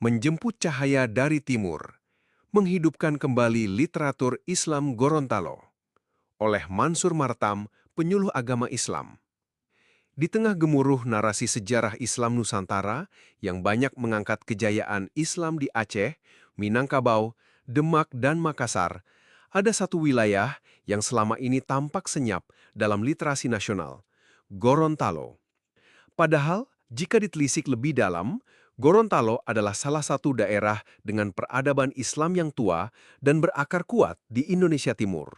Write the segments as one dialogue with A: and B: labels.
A: Menjemput cahaya dari timur, menghidupkan kembali literatur Islam Gorontalo oleh Mansur Martam, penyuluh agama Islam. Di tengah gemuruh narasi sejarah Islam Nusantara yang banyak mengangkat kejayaan Islam di Aceh, Minangkabau, Demak, dan Makassar, ada satu wilayah yang selama ini tampak senyap dalam literasi nasional, Gorontalo. Padahal, jika ditelisik lebih dalam, Gorontalo adalah salah satu daerah dengan peradaban Islam yang tua dan berakar kuat di Indonesia Timur.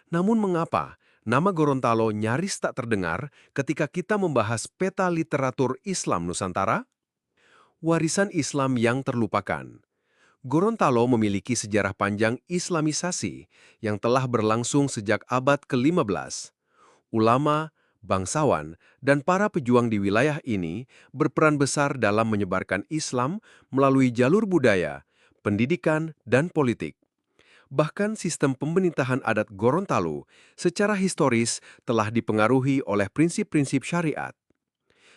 A: Namun mengapa nama Gorontalo nyaris tak terdengar ketika kita membahas peta literatur Islam Nusantara? Warisan Islam yang terlupakan. Gorontalo memiliki sejarah panjang Islamisasi yang telah berlangsung sejak abad ke-15. Ulama, bangsawan, dan para pejuang di wilayah ini berperan besar dalam menyebarkan Islam melalui jalur budaya, pendidikan, dan politik. Bahkan sistem pemerintahan adat Gorontalo secara historis telah dipengaruhi oleh prinsip-prinsip syariat.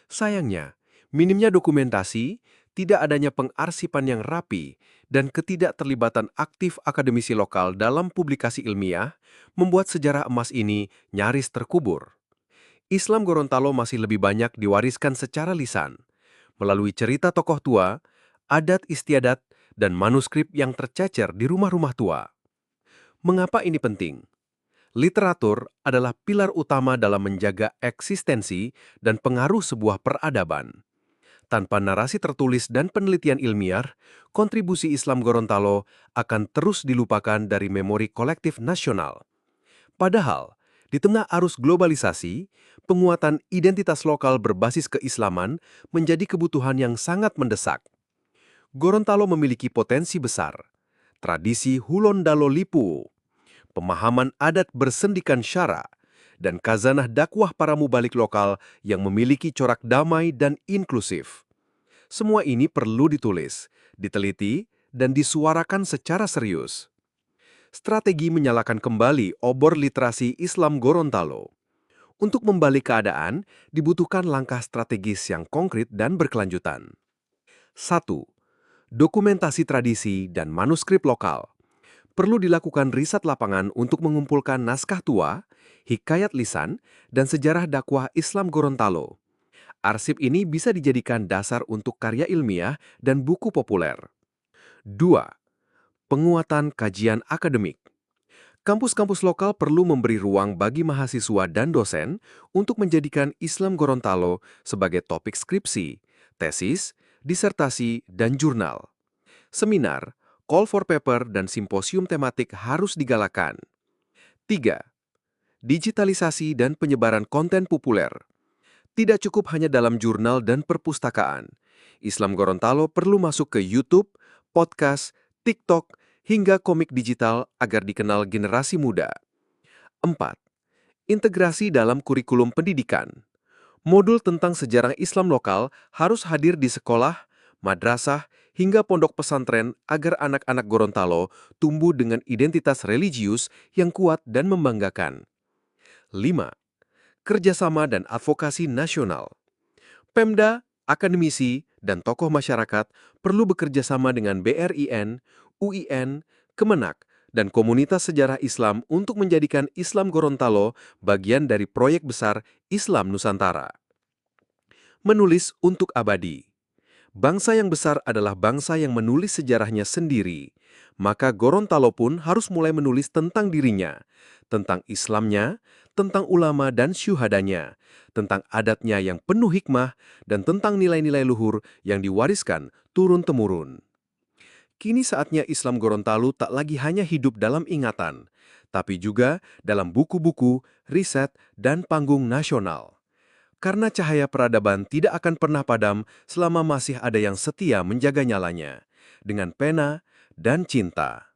A: Sayangnya, minimnya dokumentasi, tidak adanya pengarsipan yang rapi, dan ketidakterlibatan aktif akademisi lokal dalam publikasi ilmiah membuat sejarah emas ini nyaris terkubur. Islam Gorontalo masih lebih banyak diwariskan secara lisan, melalui cerita tokoh tua, adat istiadat, dan manuskrip yang tercecer di rumah-rumah tua. Mengapa ini penting? Literatur adalah pilar utama dalam menjaga eksistensi dan pengaruh sebuah peradaban. Tanpa narasi tertulis dan penelitian ilmiah, kontribusi Islam Gorontalo akan terus dilupakan dari memori kolektif nasional. Padahal, di tengah arus globalisasi, penguatan identitas lokal berbasis keislaman menjadi kebutuhan yang sangat mendesak. Gorontalo memiliki potensi besar, tradisi Hulon Dalo Lipu, pemahaman adat bersendikan syara, dan khazanah dakwah para mubalik lokal yang memiliki corak damai dan inklusif. Semua ini perlu ditulis, diteliti, dan disuarakan secara serius. Strategi menyalakan kembali obor literasi Islam Gorontalo. Untuk membalik keadaan, dibutuhkan langkah strategis yang konkret dan berkelanjutan. 1. Dokumentasi tradisi dan manuskrip lokal. Perlu dilakukan riset lapangan untuk mengumpulkan naskah tua, hikayat lisan, dan sejarah dakwah Islam Gorontalo. Arsip ini bisa dijadikan dasar untuk karya ilmiah dan buku populer. 2. Penguatan kajian akademik. Kampus-kampus lokal perlu memberi ruang bagi mahasiswa dan dosen untuk menjadikan Islam Gorontalo sebagai topik skripsi, tesis, disertasi, dan jurnal. Seminar, call for paper, dan simposium tematik harus digalakan. 3. Digitalisasi dan penyebaran konten populer. Tidak cukup hanya dalam jurnal dan perpustakaan. Islam Gorontalo perlu masuk ke YouTube, podcast, TikTok, hingga komik digital agar dikenal generasi muda. 4. Integrasi dalam kurikulum pendidikan. Modul tentang sejarah Islam lokal harus hadir di sekolah, madrasah, hingga pondok pesantren agar anak-anak Gorontalo tumbuh dengan identitas religius yang kuat dan membanggakan. 5. Kerjasama dan advokasi nasional. Pemda, akademisi, dan tokoh masyarakat perlu bekerja sama dengan BRIN, UIN, Kemenak, dan komunitas sejarah Islam untuk menjadikan Islam Gorontalo bagian dari proyek besar Islam Nusantara. Menulis untuk abadi. Bangsa yang besar adalah bangsa yang menulis sejarahnya sendiri. Maka Gorontalo pun harus mulai menulis tentang dirinya, tentang Islamnya, tentang ulama dan syuhadanya, tentang adatnya yang penuh hikmah, dan tentang nilai-nilai luhur yang diwariskan turun-temurun. Kini saatnya Islam Gorontalo tak lagi hanya hidup dalam ingatan, tapi juga dalam buku-buku, riset, dan panggung nasional. Karena cahaya peradaban tidak akan pernah padam selama masih ada yang setia menjaga nyalanya, dengan pena dan cinta.